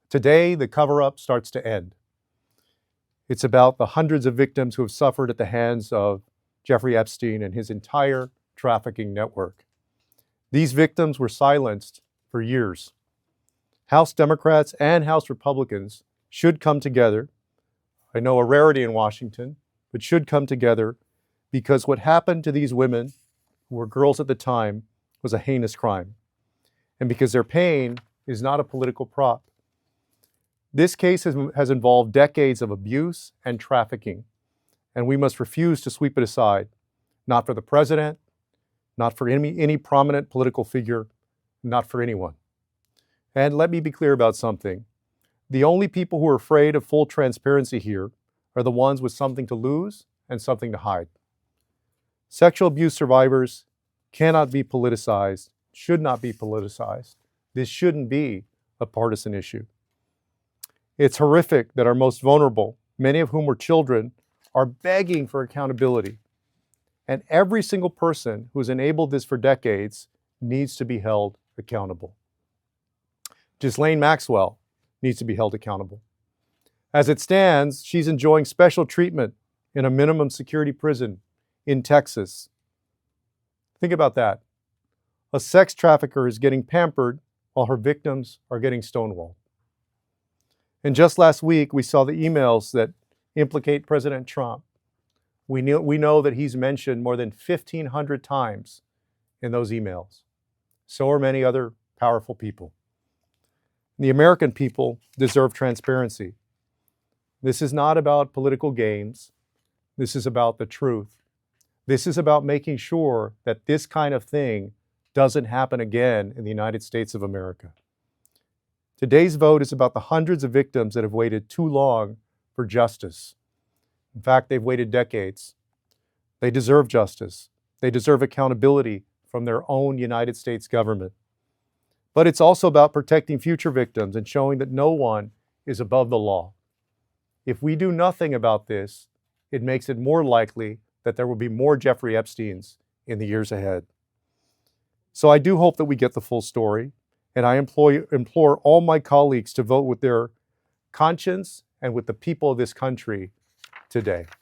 Today, the cover-up starts to end. It's about the hundreds of victims who have suffered at the hands of Jeffrey Epstein and his entire trafficking network. These victims were silenced for years. House Democrats and House Republicans should come together. I know a rarity in Washington, but should come together because what happened to these women, who were girls at the time, was a heinous crime. And because their pain is not a political prop. This case has involved decades of abuse and trafficking, and we must refuse to sweep it aside, not for the president, not for any prominent political figure, not for anyone. And let me be clear about something. The only people who are afraid of full transparency here are the ones with something to lose and something to hide. Sexual abuse survivors cannot be politicized, should not be politicized. This shouldn't be a partisan issue. It's horrific that our most vulnerable, many of whom were children, are begging for accountability. And every single person who has enabled this for decades needs to be held accountable. Ghislaine Maxwell needs to be held accountable. As it stands, she's enjoying special treatment in a minimum security prison in Texas. Think about that. A sex trafficker is getting pampered while her victims are getting stonewalled. And just last week, we saw the emails that implicate President Trump. We know that he's mentioned more than 1,500 times in those emails. So are many other powerful people. The American people deserve transparency. This is not about political games. This is about the truth. This is about making sure that this kind of thing doesn't happen again in the United States of America. Today's vote is about the hundreds of victims that have waited too long for justice. In fact, they've waited decades. They deserve justice. They deserve accountability from their own United States government. But it's also about protecting future victims and showing that no one is above the law. If we do nothing about this, it makes it more likely that there will be more Jeffrey Epsteins in the years ahead. So I do hope that we get the full story. And I implore all my colleagues to vote with their conscience and with the people of this country today.